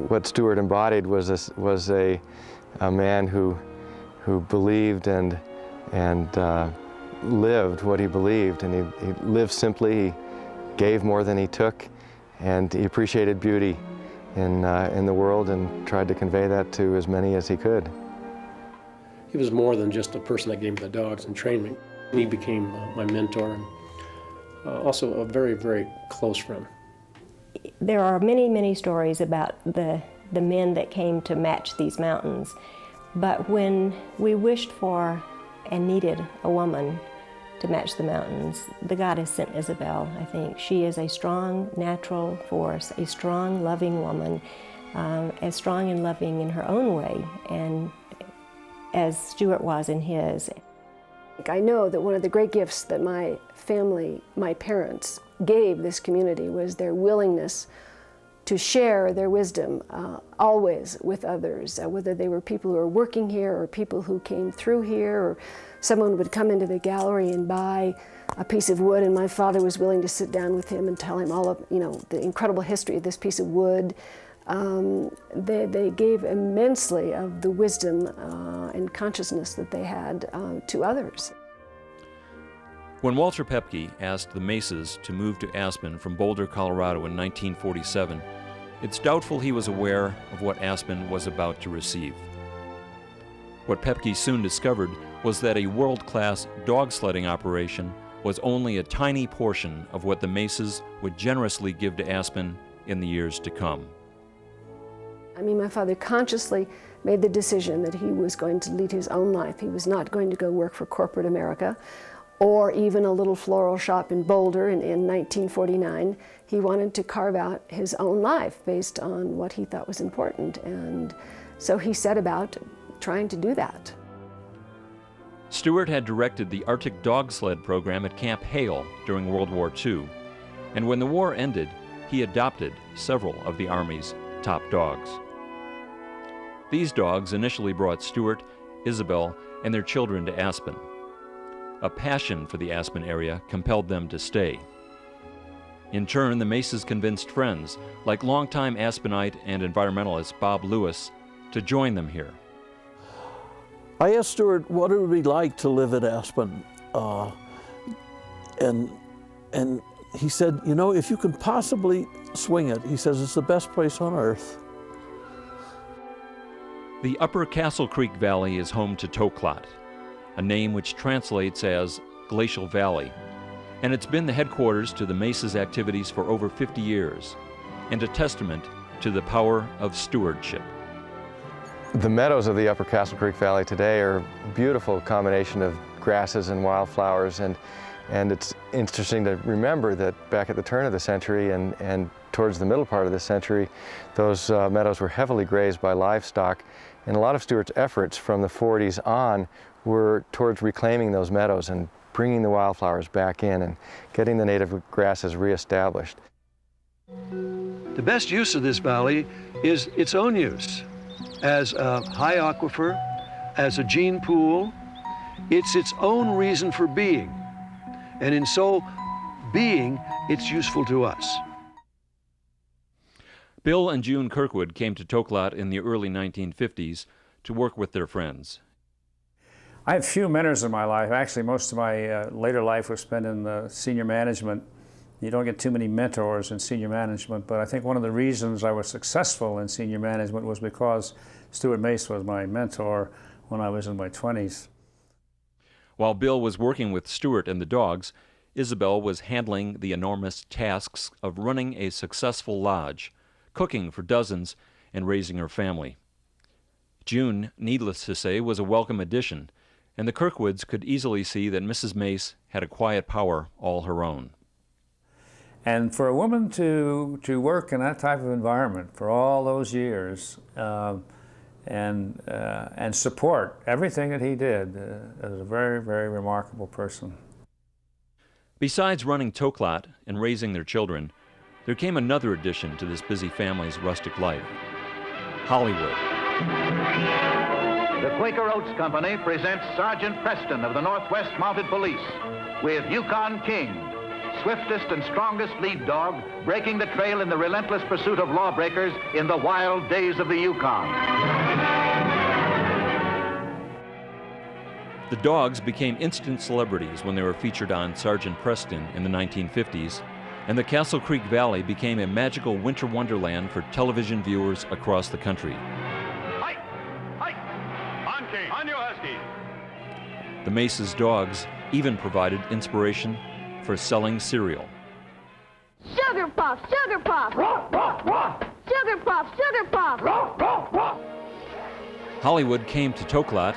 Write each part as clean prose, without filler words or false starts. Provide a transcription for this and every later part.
what Stuart embodied was a man who believed and lived what he believed, and he lived simply. He gave more than he took, and he appreciated beauty in the world and tried to convey that to as many as he could. He was more than just a person that gave me the dogs and trained me. He became my mentor and also a very, very close friend. There are many, many stories about the men that came to match these mountains, but when we wished for and needed a woman to match the mountains, the goddess sent Isabel, I think. She is a strong natural force, a strong, loving woman, as strong and loving in her own way, and as Stuart was in his. I know that one of the great gifts that my family, my parents, gave this community was their willingness to share their wisdom always with others, whether they were people who were working here or people who came through here, or someone would come into the gallery and buy a piece of wood, and my father was willing to sit down with him and tell him all of, the incredible history of this piece of wood. They gave immensely of the wisdom and consciousness that they had to others. When Walter Pepke asked the Maces to move to Aspen from Boulder, Colorado in 1947, it's doubtful he was aware of what Aspen was about to receive. What Pepke soon discovered was that a world-class dog sledding operation was only a tiny portion of what the Maces would generously give to Aspen in the years to come. I mean, my father consciously made the decision that he was going to lead his own life. He was not going to go work for corporate America or even a little floral shop in Boulder in 1949. He wanted to carve out his own life based on what he thought was important, and so he set about trying to do that. Stuart had directed the Arctic dog sled program at Camp Hale during World War II, and when the war ended, he adopted several of the Army's top dogs. These dogs initially brought Stuart, Isabel, and their children to Aspen. A passion for the Aspen area compelled them to stay. In turn, the Maces convinced friends, like longtime Aspenite and environmentalist Bob Lewis, to join them here. I asked Stuart what it would be like to live at Aspen, and he said, if you can possibly swing it, he says, it's the best place on earth. The Upper Castle Creek Valley is home to Toklat, a name which translates as Glacial Valley, and it's been the headquarters to the Mace's activities for over 50 years, and a testament to the power of stewardship. The meadows of the Upper Castle Creek Valley today are a beautiful combination of grasses and wildflowers, and it's interesting to remember that back at the turn of the century and towards the middle part of the century, those meadows were heavily grazed by livestock, and a lot of Stuart's efforts from the 40s on were towards reclaiming those meadows and bringing the wildflowers back in and getting the native grasses reestablished. The best use of this valley is its own use as a high aquifer, as a gene pool. It's its own reason for being, and in so being, it's useful to us. Bill and June Kirkwood came to Toklat in the early 1950s to work with their friends. I had few mentors in my life. Actually, most of my later life was spent in the senior management. You don't get too many mentors in senior management, but I think one of the reasons I was successful in senior management was because Stuart Mace was my mentor when I was in my 20s. While Bill was working with Stuart and the dogs, Isabel was handling the enormous tasks of running a successful lodge, cooking for dozens, and raising her family. June, needless to say, was a welcome addition, and the Kirkwoods could easily see that Mrs. Mace had a quiet power all her own. And for a woman to work in that type of environment for all those years and support everything that he did is a very, very remarkable person. Besides running Toklat and raising their children, there came another addition to this busy family's rustic life: Hollywood. The Quaker Oats Company presents Sergeant Preston of the Northwest Mounted Police with Yukon King, swiftest and strongest lead dog, breaking the trail in the relentless pursuit of lawbreakers in the wild days of the Yukon. The dogs became instant celebrities when they were featured on Sergeant Preston in the 1950s, and the Castle Creek Valley became a magical winter wonderland for television viewers across the country. Hi! Hi! On, King! On, you husky! The Mace's dogs even provided inspiration for selling cereal. Sugar Puff! Sugar Puff! Sugar Puff! Sugar Puff! Hollywood came to Toklat,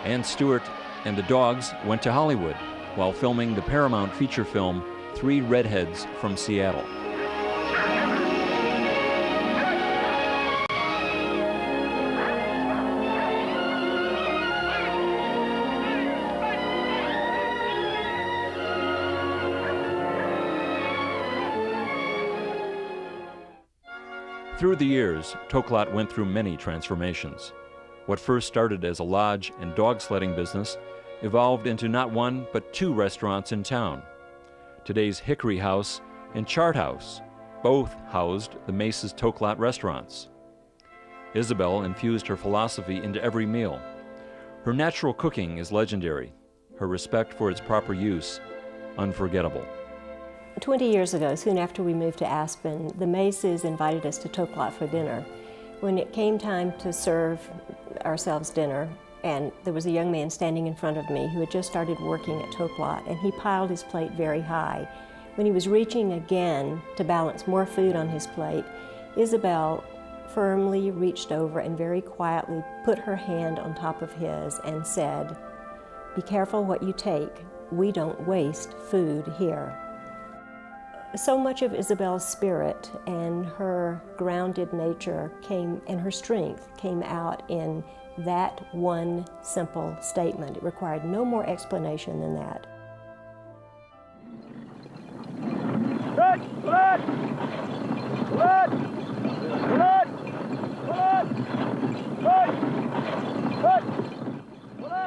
and Stuart and the dogs went to Hollywood while filming the Paramount feature film Three Redheads from Seattle. Through the years, Toklat went through many transformations. What first started as a lodge and dog sledding business evolved into not one, but two restaurants in town. Today's Hickory House and Chart House both housed the Mace's Toklat restaurants. Isabel infused her philosophy into every meal. Her natural cooking is legendary, her respect for its proper use, unforgettable. 20 years ago, soon after we moved to Aspen, the Maces invited us to Toklat for dinner. When it came time to serve ourselves dinner, and there was a young man standing in front of me who had just started working at Toklat, and he piled his plate very high. When he was reaching again to balance more food on his plate, Isabel firmly reached over and very quietly put her hand on top of his and said, "Be careful what you take. We don't waste food here." So much of Isabel's spirit and her grounded nature and her strength came out in that one simple statement. It required no more explanation than that.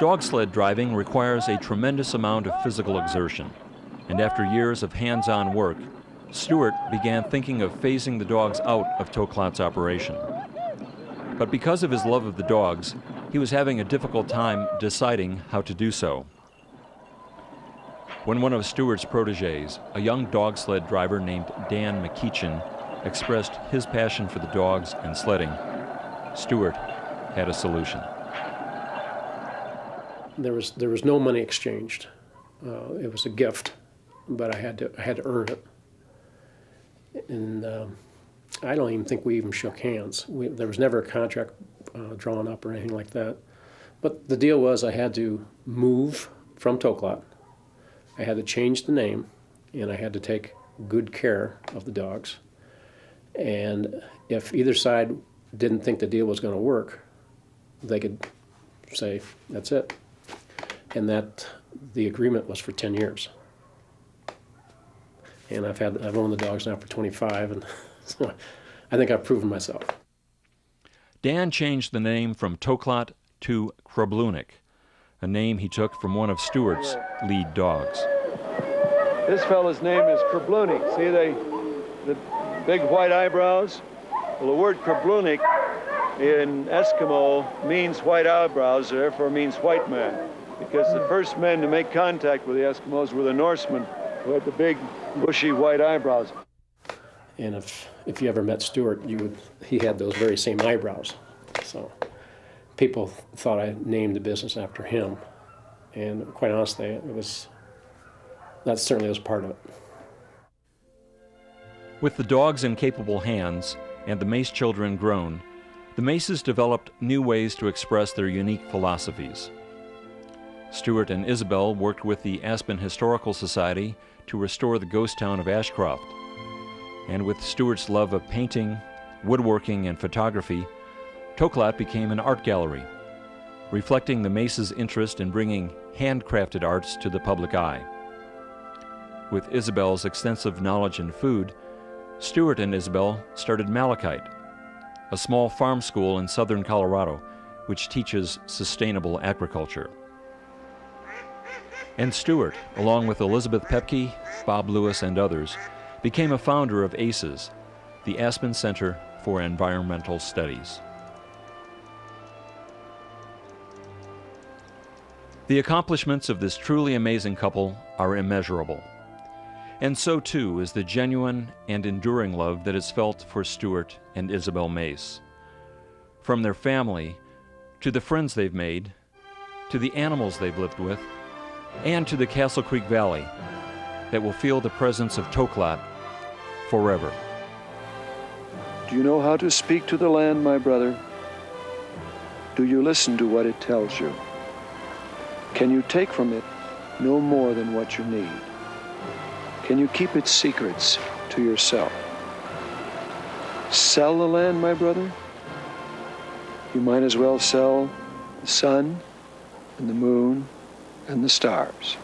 Dog sled driving requires a tremendous amount of physical exertion, and after years of hands-on work, Stuart began thinking of phasing the dogs out of Toklat's operation. But because of his love of the dogs, he was having a difficult time deciding how to do so. When one of Stuart's protégés, a young dog sled driver named Dan McKeechin, expressed his passion for the dogs and sledding, Stuart had a solution. There was no money exchanged. It was a gift, but I had to earn it. And I don't even think we even shook hands. There was never a contract drawn up or anything like that. But the deal was I had to move from Toklat. I had to change the name, and I had to take good care of the dogs. And if either side didn't think the deal was going to work, they could say, that's it. And that the agreement was for 10 years. And I've owned the dogs now for 25, and so I think I've proven myself. Dan changed the name from Toklat to Krablunik, a name he took from one of Stuart's lead dogs. This fellow's name is Krablunik. See the big white eyebrows? Well, the word Krablunik in Eskimo means white eyebrows, therefore means white man. Because the first men to make contact with the Eskimos were the Norsemen, who had the big, bushy white eyebrows. And if you ever met Stuart, he had those very same eyebrows. So people thought I named the business after him. And quite honestly, that certainly was part of it. With the dogs in capable hands and the Mace children grown, the Maces developed new ways to express their unique philosophies. Stuart and Isabel worked with the Aspen Historical Society to restore the ghost town of Ashcroft. And with Stuart's love of painting, woodworking, and photography, Toklat became an art gallery, reflecting the Mace's interest in bringing handcrafted arts to the public eye. With Isabel's extensive knowledge in food, Stuart and Isabel started Malachite, a small farm school in southern Colorado which teaches sustainable agriculture. And Stuart, along with Elizabeth Pepke, Bob Lewis and others, became a founder of ACES, the Aspen Center for Environmental Studies. The accomplishments of this truly amazing couple are immeasurable. And so too is the genuine and enduring love that is felt for Stuart and Isabel Mace. From their family, to the friends they've made, to the animals they've lived with, and to the Castle Creek Valley that will feel the presence of Toklat forever. Do you know how to speak to the land, my brother? Do you listen to what it tells you? Can you take from it no more than what you need? Can you keep its secrets to yourself? Sell the land, my brother? You might as well sell the sun and the moon and the stars.